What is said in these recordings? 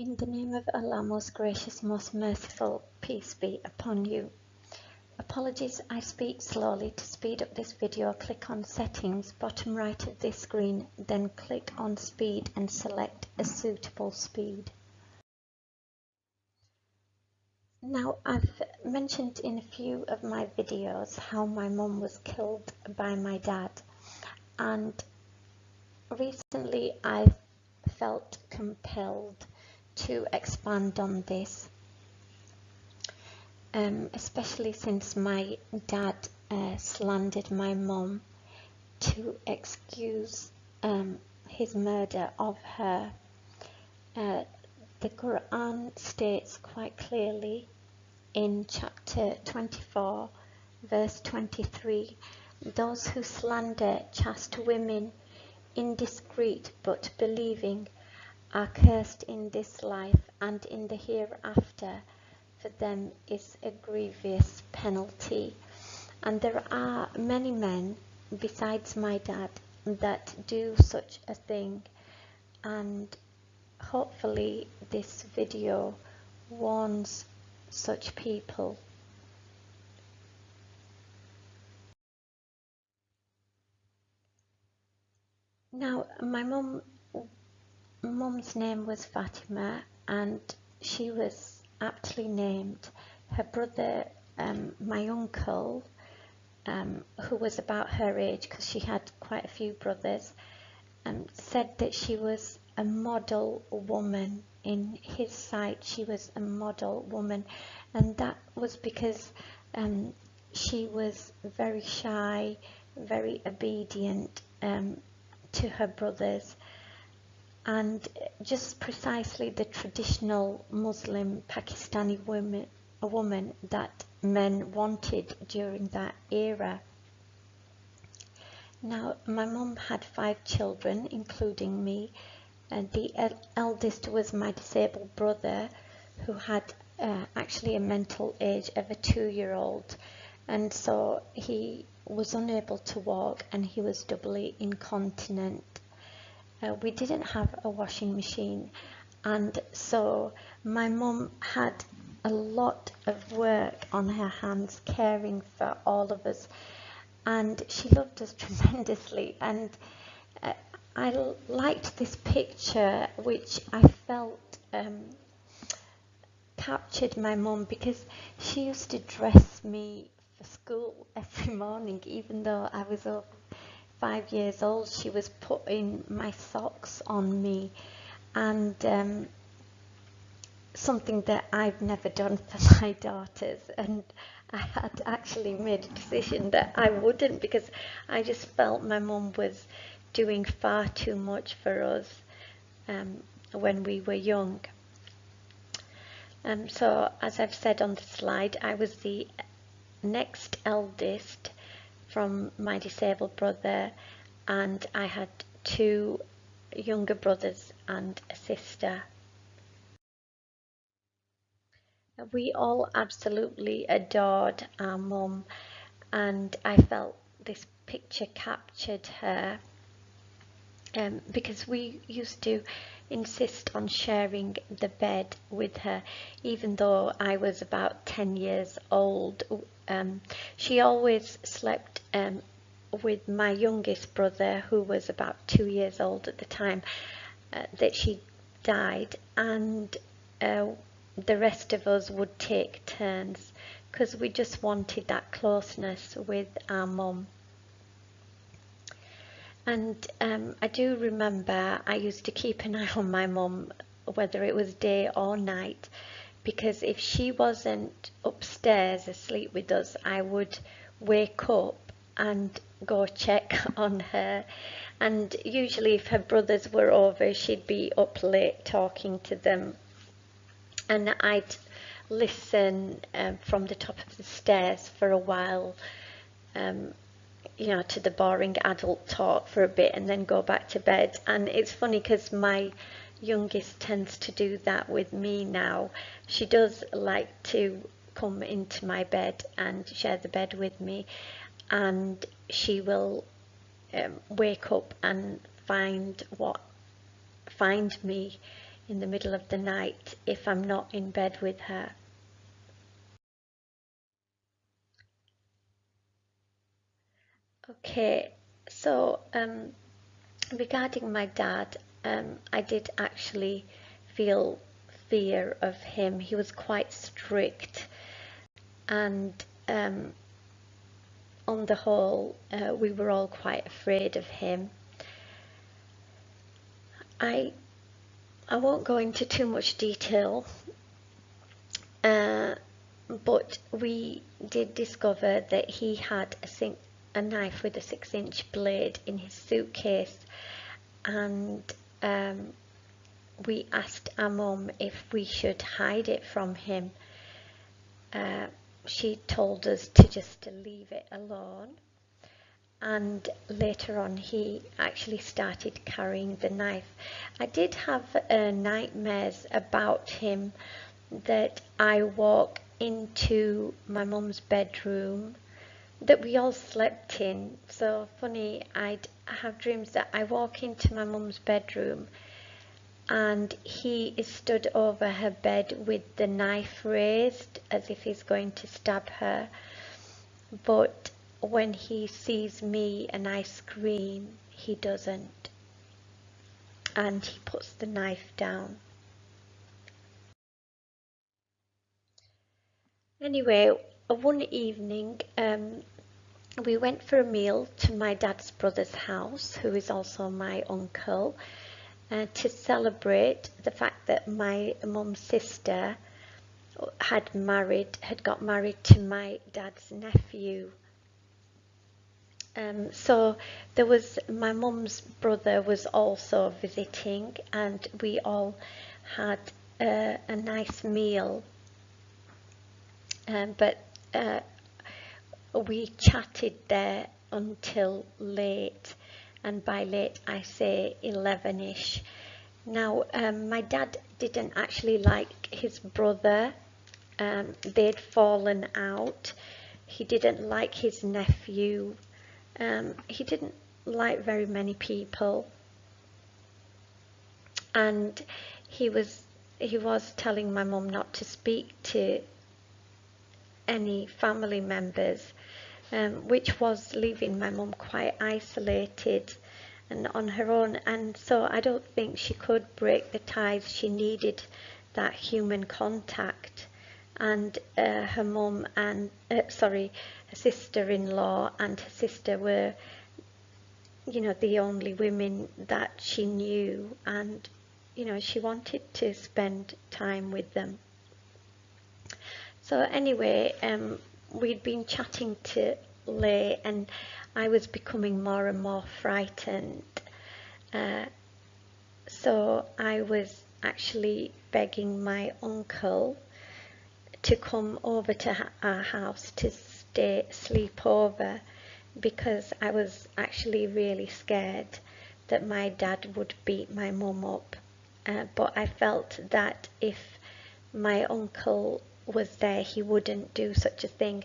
In the name of Allah, most gracious, most merciful, peace be upon you. Apologies, I speak slowly. To speed up this video, click on Settings, bottom right of this screen, then click on Speed and select a suitable speed. Now, I've mentioned in a few of my videos how my mum was killed by my dad, and recently I've felt compelled to expand on this, especially since my dad slandered my mum to excuse his murder of her. The Quran states quite clearly in chapter 24 verse 23, those who slander chaste women, indiscreet but believing, are cursed in this life and in the hereafter. For them is a grievous penalty. And there are many men besides my dad that do such a thing, and hopefully this video warns such people. Now, my mum's name was Fatima, and she was aptly named. Her brother, my uncle, who was about her age, because she had quite a few brothers, said that she was a model woman. In his sight, she was a model woman, and that was because she was very shy, very obedient to her brothers, and just precisely the traditional Muslim Pakistani woman that men wanted during that era. Now, my mum had 5 children, including me, and the eldest was my disabled brother, who had actually a mental age of a 2-year-old, and so he was unable to walk and he was doubly incontinent. We didn't have a washing machine, and so my mum had a lot of work on her hands caring for all of us, and she loved us tremendously. And I liked this picture, which I felt captured my mum, because she used to dress me for school every morning. Even though I was over 5 years old, she was putting my socks on me, and something that I've never done for my daughters. And I had actually made a decision that I wouldn't, because I just felt my mum was doing far too much for us when we were young. So, as I've said on the slide, I was the next eldest from my disabled brother, and I had 2 younger brothers and a sister. We all absolutely adored our mum, and I felt this picture captured her, because we used to insist on sharing the bed with her. Even though I was about 10 years old, she always slept with my youngest brother, who was about 2 years old at the time that she died, and the rest of us would take turns, because we just wanted that closeness with our mum. And I do remember I used to keep an eye on my mum, whether it was day or night, because if she wasn't upstairs asleep with us, I would wake up and go check on her. And usually if her brothers were over, she'd be up late talking to them, and I'd listen from the top of the stairs for a while, you know, to the boring adult talk for a bit, and then go back to bed. And it's funny, because my youngest tends to do that with me now. She does like to come into my bed and share the bed with me, and she will wake up and find me in the middle of the night if I'm not in bed with her. Okay, so regarding my dad, I did actually feel fear of him. He was quite strict, and on the whole, we were all quite afraid of him. I won't go into too much detail, but we did discover that he had a knife with a 6-inch blade in his suitcase, and we asked our mum if we should hide it from him. She told us to just leave it alone, and later on he actually started carrying the knife. I did have nightmares about him, that I walk into my mum's bedroom that we all slept in. So funny, I'd have dreams that I walk into my mum's bedroom and he is stood over her bed with the knife raised as if he's going to stab her. But when he sees me and I scream, he doesn't. And he puts the knife down. Anyway, one evening, we went for a meal to my dad's brother's house, who is also my uncle, to celebrate the fact that my mum's sister had got married to my dad's nephew. So there was, my mum's brother was also visiting, and we all had a nice meal. But we chatted there until late, and by late I say 11ish. Now, my dad didn't actually like his brother. They'd fallen out. He didn't like his nephew. He didn't like very many people, and he was telling my mum not to speak to any family members, which was leaving my mum quite isolated and on her own. And so I don't think she could break the ties. She needed that human contact, and her mum and her sister-in-law and her sister were, the only women that she knew, and she wanted to spend time with them. So anyway, we'd been chatting to late, and I was becoming more and more frightened. So I was actually begging my uncle to come over to our house to sleep over, because I was actually really scared that my dad would beat my mum up. But I felt that if my uncle was there, he wouldn't do such a thing.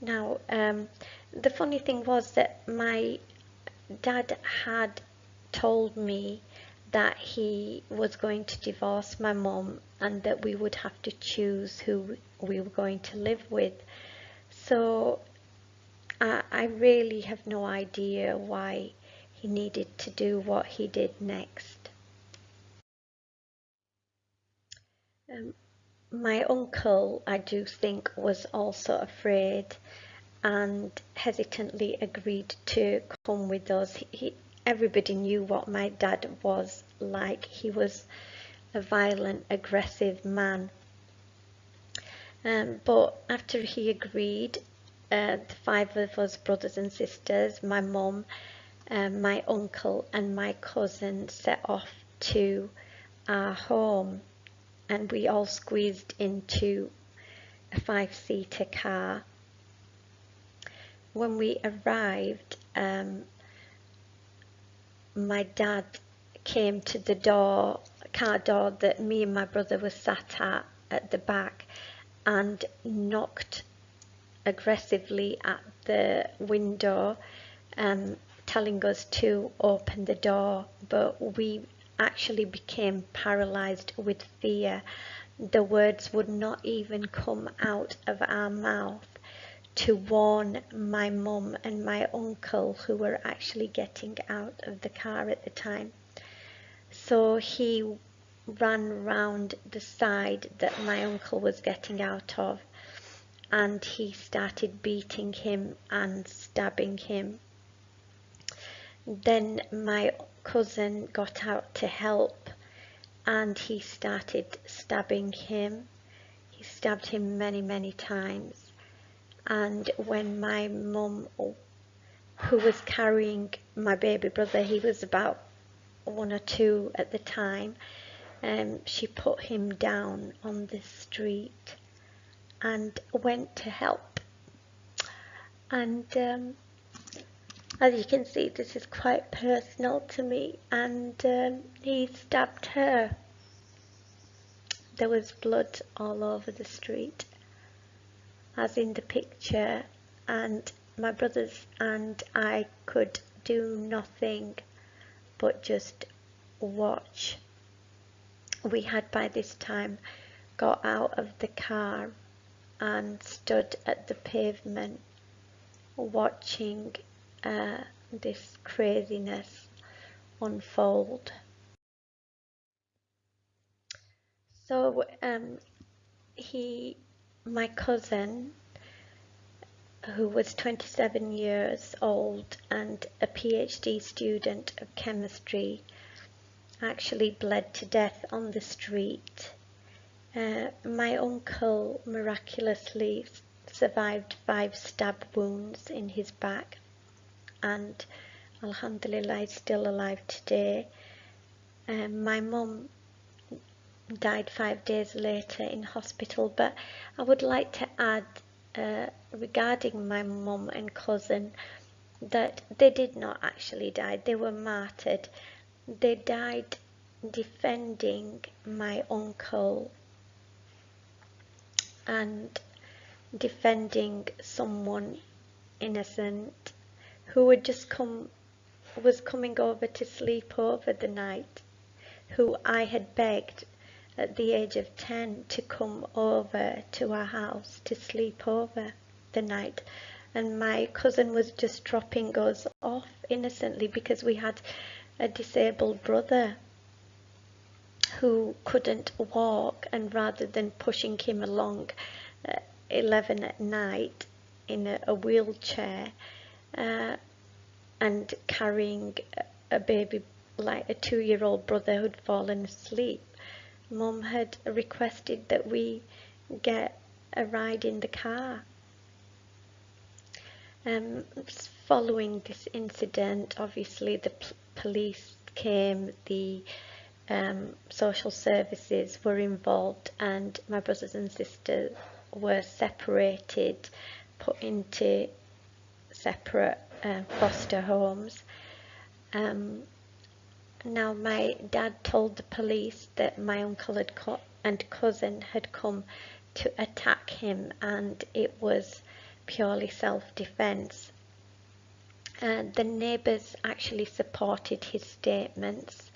Now, the funny thing was that my dad had told me that he was going to divorce my mum, and that we would have to choose who we were going to live with. So I really have no idea why he needed to do what he did next. My uncle, I do think, was also afraid and hesitantly agreed to come with us. Everybody knew what my dad was like. He was a violent, aggressive man. But after he agreed, the 5 of us, brothers and sisters, my mum, my uncle and my cousin, set off to our home, and we all squeezed into a 5-seater car. When we arrived, my dad came to the car door that me and my brother were sat at the back, and knocked aggressively at the window, telling us to open the door, but we actually became paralyzed with fear. The words would not even come out of our mouth to warn my mum and my uncle, who were actually getting out of the car at the time. So he ran round the side that my uncle was getting out of, and he started beating him and stabbing him. Then my cousin got out to help, and he started stabbing him. He stabbed him many, many times. And when my mum, who was carrying my baby brother, he was about 1 or 2 at the time, she put him down on the street and went to help. And as you can see, this is quite personal to me, and he stabbed her. There was blood all over the street, as in the picture, and my brothers and I could do nothing but just watch. We had by this time got out of the car and stood at the pavement watching this craziness unfold. So my cousin, who was 27 years old and a PhD student of chemistry, actually bled to death on the street. My uncle miraculously survived 5 stab wounds in his back, and alhamdulillah is still alive today. My mum died 5 days later in hospital, but I would like to add regarding my mum and cousin that they did not actually die, they were martyred. They died defending my uncle and defending someone innocent who had just was coming over to sleep over the night, who I had begged at the age of 10 to come over to our house to sleep over the night. And my cousin was just dropping us off innocently because we had a disabled brother who couldn't walk, and rather than pushing him along at 11 at night in a wheelchair and carrying a baby, like a 2-year-old brother who'd fallen asleep, Mum had requested that we get a ride in the car. Following this incident, obviously the police came, the social services were involved, and my brothers and sisters were separated, put into separate foster homes. Now my dad told the police that my uncle and cousin had come to attack him, and it was purely self-defense. The neighbours actually supported his statements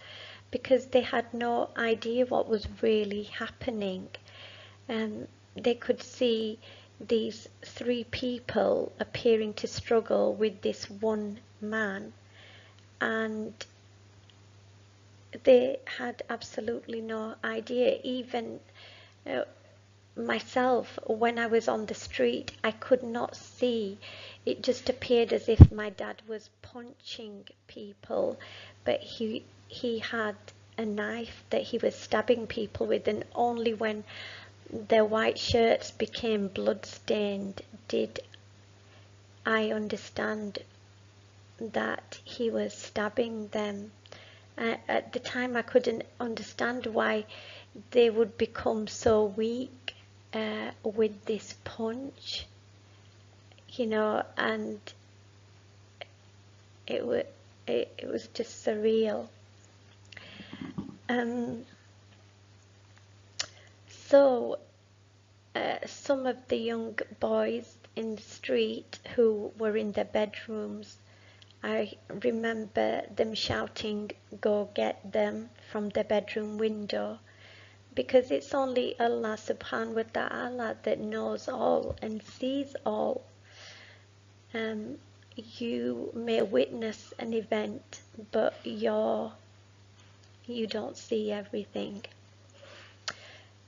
because they had no idea what was really happening. They could see these 3 people appearing to struggle with this one man, and they had absolutely no idea. Even myself, when I was on the street, I could not see. It just appeared as if my dad was punching people, but he had a knife that he was stabbing people with, and only when their white shirts became blood-stained did I understand that he was stabbing them. At the time I couldn't understand why they would become so weak with this punch, you know, and it was just surreal. So some of the young boys in the street who were in their bedrooms I remember them shouting, "Go get them," from the bedroom window, because it's only Allah subhanahu wa ta'ala that knows all and sees all. You may witness an event, but you don't see everything.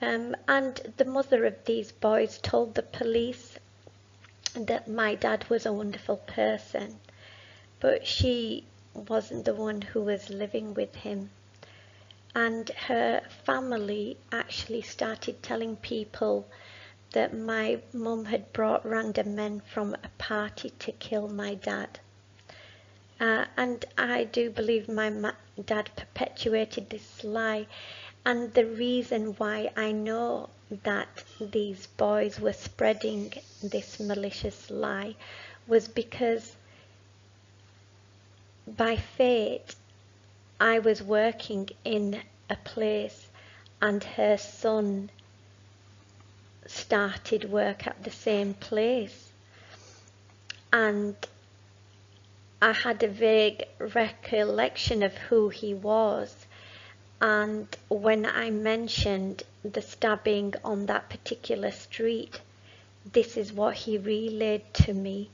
And the mother of these boys told the police that my dad was a wonderful person, but she wasn't the one who was living with him. And her family actually started telling people that my mum had brought random men from a party to kill my dad. And I do believe my dad perpetuated this lie. And the reason why I know that these boys were spreading this malicious lie was because by fate I was working in a place and her son started work at the same place, and I had a vague recollection of who he was, and when I mentioned the stabbing on that particular street, this is what he relayed to me,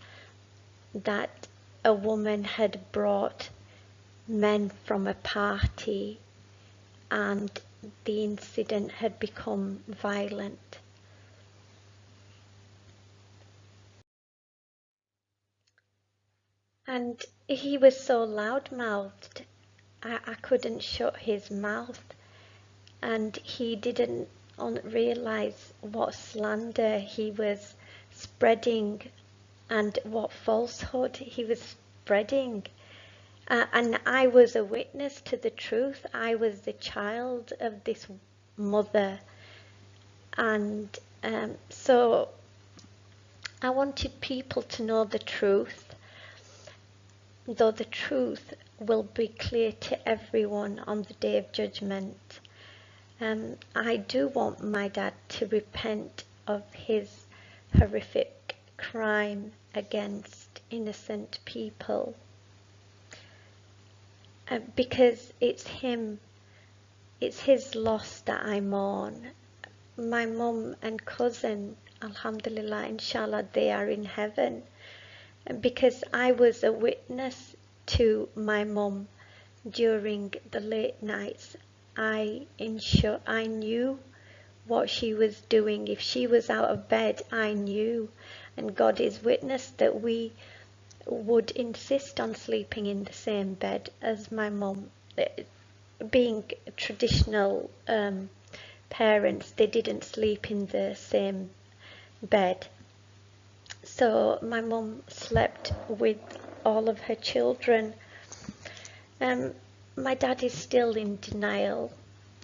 that a woman had brought men from a party and the incident had become violent. And he was so loud-mouthed, I couldn't shut his mouth, and he didn't realize what slander he was spreading and what falsehood he was spreading. And I was a witness to the truth. I was the child of this mother. And so I wanted people to know the truth, though the truth will be clear to everyone on the Day of Judgment. I do want my dad to repent of his horrific crime against innocent people. Because it's his loss that I mourn. My mum and cousin, alhamdulillah, inshallah, they are in heaven. Because I was a witness to my mum during the late nights. I knew what she was doing. If she was out of bed, I knew. And God is witness that we would insist on sleeping in the same bed as my mum. Being traditional parents, they didn't sleep in the same bed. So my mum slept with all of her children. My dad is still in denial,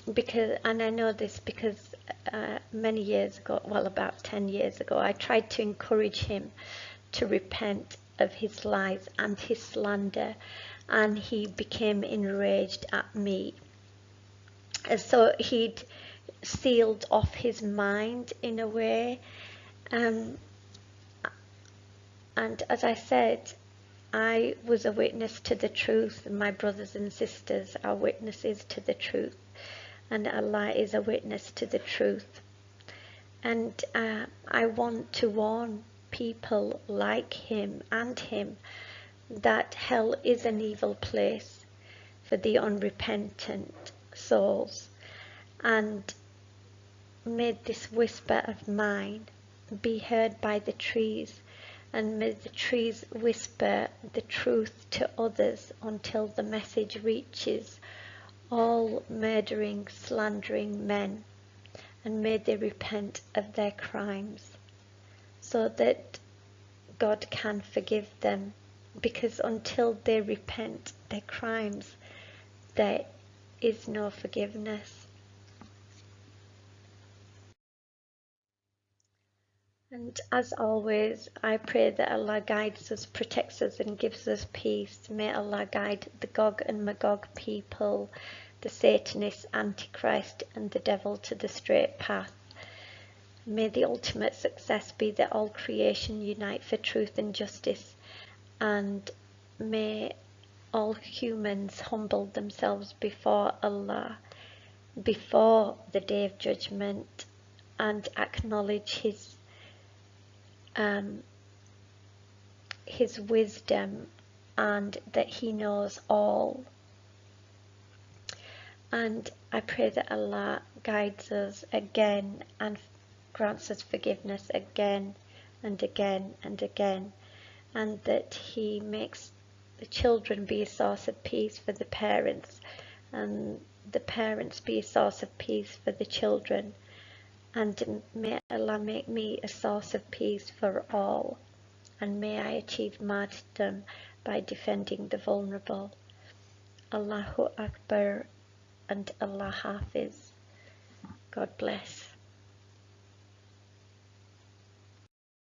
and I know this because many years ago, well, about 10 years ago, I tried to encourage him to repent of his lies and his slander, and he became enraged at me. And so he'd sealed off his mind in a way. And as I said, I was a witness to the truth, and my brothers and sisters are witnesses to the truth, and Allah is a witness to the truth. And I want to warn people like him and him that hell is an evil place for the unrepentant souls. And may this whisper of mine be heard by the trees, and may the trees whisper the truth to others until the message reaches all murdering, slandering men, and may they repent of their crimes so that God can forgive them, because until they repent their crimes, there is no forgiveness. And as always, I pray that Allah guides us, protects us, and gives us peace. May Allah guide the Gog and Magog people, the Satanists, Antichrist, and the devil to the straight path. May the ultimate success be that all creation unite for truth and justice, and may all humans humble themselves before Allah before the Day of Judgment and acknowledge His wisdom and that He knows all. And I pray that Allah guides us again and grants us forgiveness again and again and again, and that He makes the children be a source of peace for the parents, and the parents be a source of peace for the children, and may Allah make me a source of peace for all, and may I achieve martyrdom by defending the vulnerable. Allahu Akbar and Allah Hafiz. God bless.